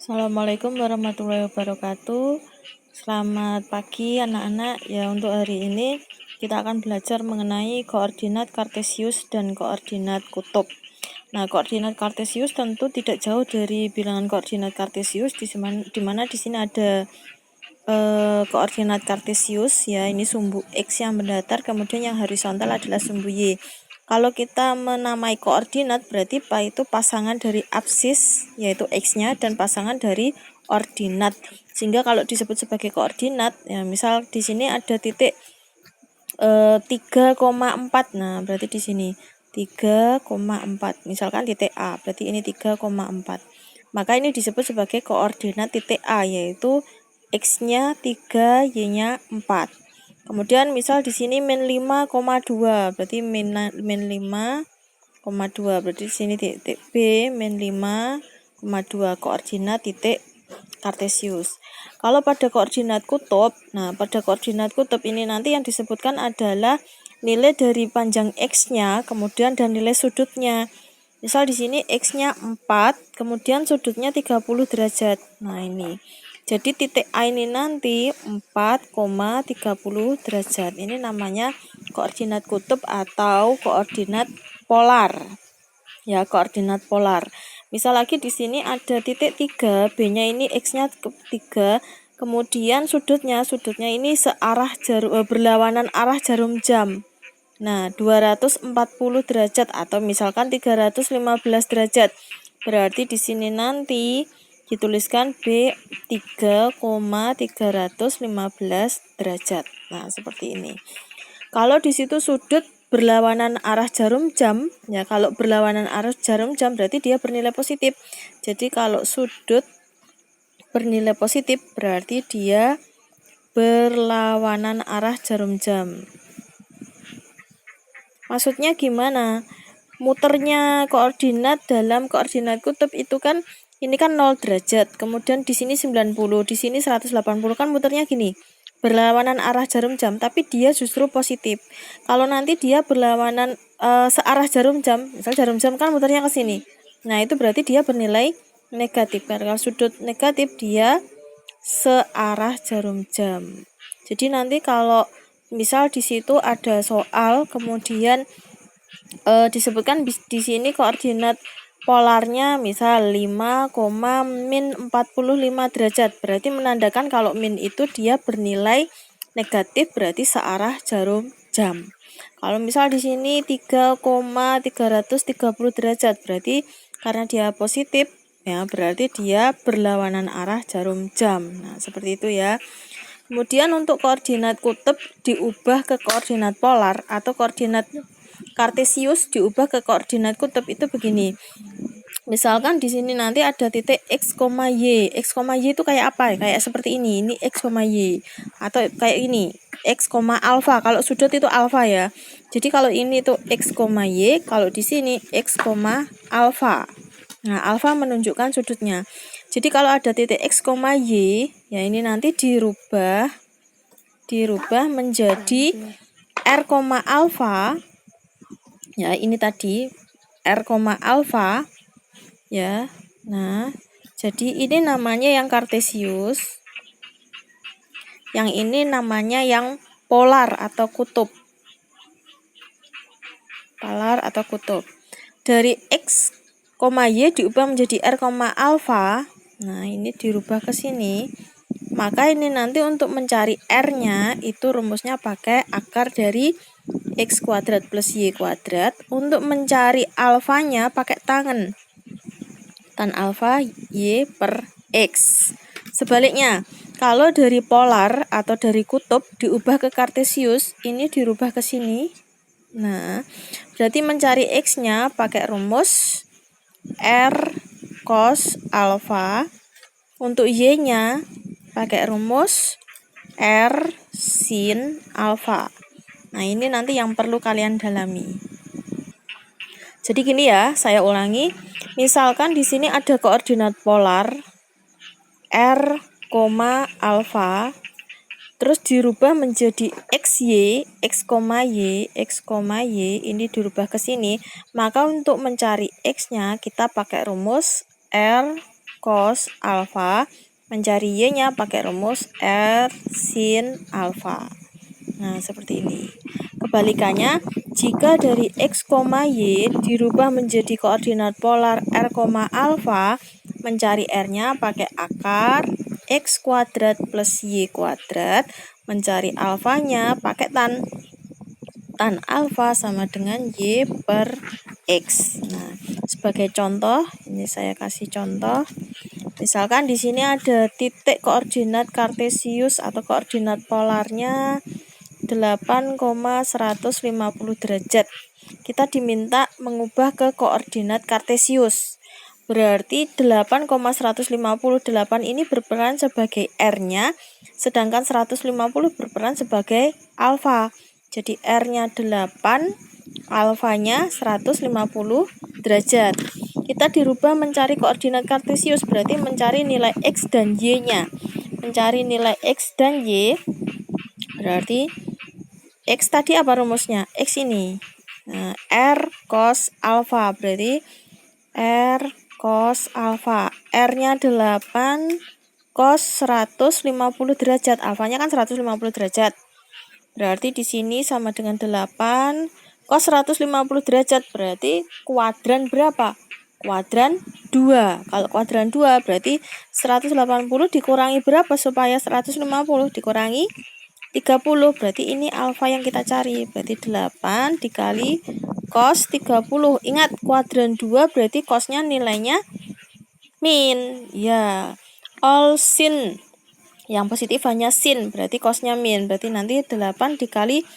Assalamualaikum warahmatullahi wabarakatuh. Selamat pagi anak-anak. Ya, untuk hari ini kita akan belajar mengenai koordinat kartesius dan koordinat kutub. Nah, koordinat kartesius tentu tidak jauh dari bilangan koordinat kartesius di mana di sini ada koordinat kartesius ya, ini sumbu X yang mendatar, kemudian yang horizontal adalah sumbu Y. Kalau kita menamai koordinat berarti itu pasangan dari absis yaitu X-nya dan pasangan dari ordinat. Sehingga kalau disebut sebagai koordinat ya, misal di sini ada titik 3,4. Nah, berarti di sini 3,4. Misalkan titik A, berarti ini 3,4. Maka ini disebut sebagai koordinat titik A, yaitu X-nya 3, Y-nya 4. Kemudian misal di sini min 5,2, berarti min 5,2, berarti di sini titik B min 5,2 koordinat titik kartesius. Kalau pada koordinat kutub, pada koordinat kutub ini nanti yang disebutkan adalah nilai dari panjang X-nya, kemudian dan nilai sudutnya. Misal di sini X-nya 4, kemudian sudutnya 30 derajat. Nah, ini. Jadi titik A ini nanti 4,30 derajat. Ini namanya koordinat kutub atau koordinat polar. Ya, koordinat polar. Misal lagi di sini ada titik 3, B-nya ini X-nya 3, kemudian sudutnya ini searah berlawanan arah jarum jam. Nah, 240 derajat atau misalkan 315 derajat. Berarti di sini nanti dituliskan B 3,315 derajat. Nah, seperti ini. Kalau di situ sudut berlawanan arah jarum jam, ya kalau berlawanan arah jarum jam berarti dia bernilai positif. Jadi kalau sudut bernilai positif berarti dia berlawanan arah jarum jam. Maksudnya gimana? Muternya koordinat dalam koordinat kutub itu kan ini kan 0 derajat, kemudian di sini 90, di sini 180, kan muternya gini. Berlawanan arah jarum jam, tapi dia justru positif. Kalau nanti dia berlawanan searah jarum jam, misal jarum jam kan muternya ke sini. Nah, itu berarti dia bernilai negatif. Karena kalau sudut negatif dia searah jarum jam. Jadi nanti kalau misal di situ ada soal kemudian disebutkan di sini koordinat polarnya misal 5, min 45 derajat, berarti menandakan kalau min itu dia bernilai negatif, berarti searah jarum jam. Kalau misal di sini 3,330 derajat, berarti karena dia positif ya, berarti dia berlawanan arah jarum jam. Nah, seperti itu ya. Kemudian untuk koordinat kutub diubah ke koordinat polar atau koordinat kartesius diubah ke koordinat kutub itu begini. Misalkan di sini nanti ada titik X, Y. X, Y itu kayak apa? Kayak seperti ini. Ini X, Y. Atau kayak ini. X, alfa. Kalau sudut itu alfa ya. Jadi kalau ini tuh X, Y, kalau di sini X, alfa. Nah, alfa menunjukkan sudutnya. Jadi kalau ada titik X, Y, ya ini nanti dirubah menjadi R, alfa. Ya, ini tadi R, alfa. Ya. Nah, jadi ini namanya yang kartesius. Yang ini namanya yang polar atau kutub. Polar atau kutub. Dari X, Y diubah menjadi R, alfa. Nah, ini dirubah ke sini. Maka ini nanti untuk mencari R-nya itu rumusnya pakai akar dari X kuadrat plus Y kuadrat. Untuk mencari alfanya pakai tan alfa Y per X. Sebaliknya, kalau dari polar atau dari kutub diubah ke kartesius, ini dirubah ke sini. Nah, berarti mencari X-nya pakai rumus R cos alfa. Untuk Y-nya pakai rumus R sin alfa. Nah, ini nanti yang perlu kalian dalami. Jadi gini ya, saya ulangi. Misalkan di sini ada koordinat polar R, alfa, terus dirubah menjadi XY, X, Y, ini dirubah ke sini. Maka untuk mencari X-nya kita pakai rumus R cos alfa, mencari Y-nya pakai rumus R sin alfa. Nah, seperti ini. Kebalikannya, jika dari X, Y dirubah menjadi koordinat polar R, alfa, mencari R-nya pakai akar X kuadrat plus Y kuadrat, mencari alfanya pakai tan. Tan alfa sama dengan Y per X. Nah, sebagai contoh, ini saya kasih contoh. Misalkan di sini ada titik koordinat kartesius atau koordinat polarnya 8,150 derajat. Kita diminta mengubah ke koordinat kartesius. Berarti 8,158 ini berperan sebagai R-nya, sedangkan 150 berperan sebagai alfa. Jadi R-nya 8, alfanya 150 derajat. Kita dirubah mencari koordinat kartesius, berarti mencari nilai X dan Y-nya. Mencari nilai X dan Y, berarti X tadi apa rumusnya? X ini. Nah, R cos alfa, berarti R cos alfa. R-nya 8, cos 150 derajat. Alfanya kan 150 derajat. Berarti di sini sama dengan 8 cos 150 derajat, berarti kuadran berapa? Kuadran 2. Kalau kuadran 2 berarti 180 dikurangi berapa supaya 150 dikurangi 30, berarti ini alfa yang kita cari. Berarti 8 dikali cos 30. Ingat, kuadran 2 berarti cosnya nilainya min. Ya, all sin. Yang positif hanya sin, berarti cosnya min. Berarti nanti 8 dikali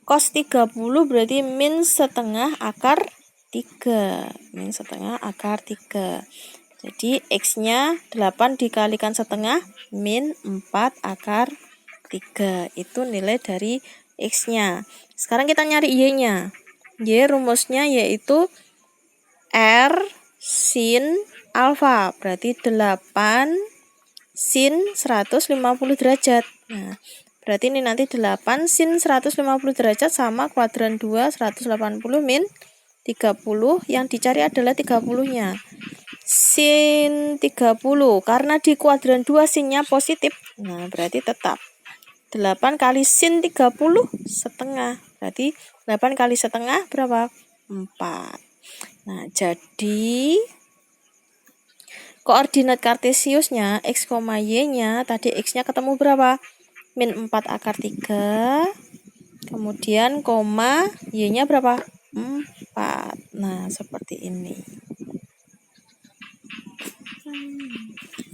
cos 30 berarti min setengah akar 3. Min setengah akar 3. Jadi X-nya 8 dikalikan setengah, min 4 akar 3. Itu nilai dari X-nya. Sekarang kita nyari Y-nya. Y rumusnya yaitu R sin alfa. Berarti 8 sin 150 derajat. Nah, berarti ini nanti 8 sin 150 derajat sama kuadran 2 180 min 30. Yang dicari adalah 30-nya. Sin 30. Karena di kuadran 2 sinnya positif. Nah, berarti tetap 8 kali sin 30 setengah. Berarti 8 kali setengah berapa? 4. Nah, jadi koordinat kartesiusnya X, Y-nya, tadi X-nya ketemu berapa? Min 4 akar 3. Kemudian koma, Y-nya berapa? 4. Nah, seperti ini.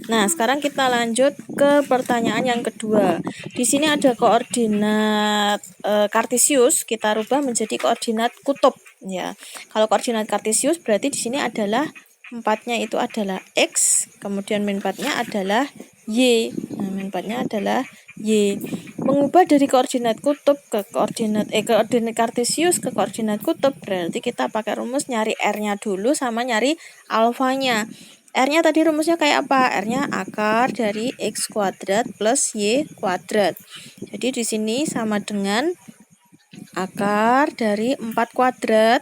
Nah, sekarang kita lanjut ke pertanyaan yang kedua. Di sini ada koordinat kartesius, kita rubah menjadi koordinat kutub. Ya, kalau koordinat kartesius berarti di sini adalah 4-nya itu adalah X, kemudian min 4-nya adalah Y. Nah, min 4-nya adalah Y. Mengubah dari koordinat kutub ke koordinat kartesius ke koordinat kutub berarti kita pakai rumus nyari R-nya dulu sama nyari alfanya. R-nya tadi rumusnya kayak apa? R-nya akar dari X kuadrat plus Y kuadrat. Jadi di sini sama dengan akar dari 4 kuadrat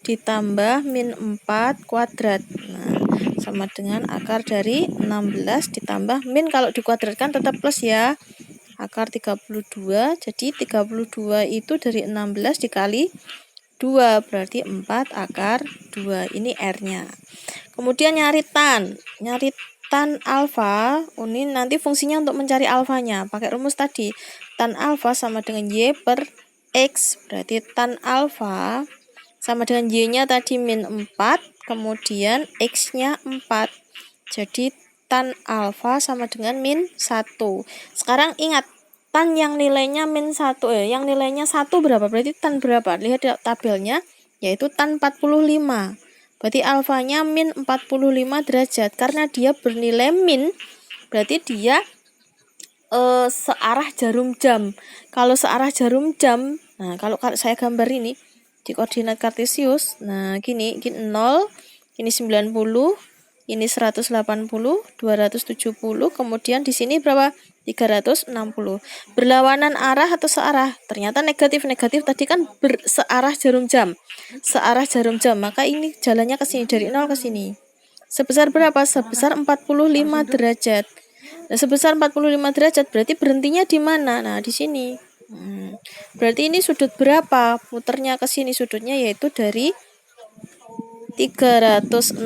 ditambah min 4 kuadrat. Nah, sama dengan akar dari 16 ditambah min, kalau dikuadratkan tetap plus ya. Akar 32, jadi 32 itu dari 16 dikali 2, berarti 4 akar 2. Ini R-nya. Kemudian nyari tan alfa. Ini nanti fungsinya untuk mencari alfanya. Pakai rumus tadi. Tan alfa sama dengan Y per X. Berarti tan alfa sama dengan Y-nya tadi min 4. Kemudian X-nya 4. Jadi tan alfa sama dengan min 1. Sekarang ingat, tan yang nilainya min 1. Yang nilainya 1 berapa? Berarti tan berapa? Lihat tabelnya, yaitu tan 45. Berarti alfanya min 45 derajat. Karena dia bernilai min, berarti dia searah jarum jam. Kalau searah jarum jam, nah kalau saya gambar ini di koordinat kartesius, nah gini 0, ini 90, ini 180, 270, kemudian di sini berapa? 360. Berlawanan arah atau searah? Ternyata negatif tadi kan searah jarum jam. Searah jarum jam, maka ini jalannya ke sini, dari 0 ke sini. Sebesar berapa? Sebesar 45 derajat. Nah, sebesar 45 derajat berarti berhentinya di mana? Nah, di sini. Berarti ini sudut berapa? Puternya ke sini sudutnya yaitu dari 360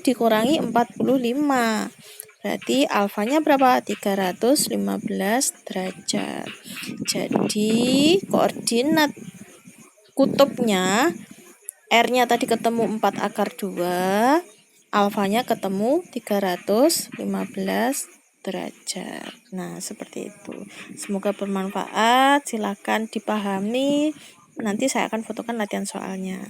dikurangi 45. Berarti alfanya berapa? 315 derajat. Jadi koordinat kutubnya R-nya tadi ketemu 4 akar 2, alfanya ketemu 315 derajat. Nah, seperti itu. Semoga bermanfaat. Silakan dipahami. Nanti saya akan fotokan latihan soalnya.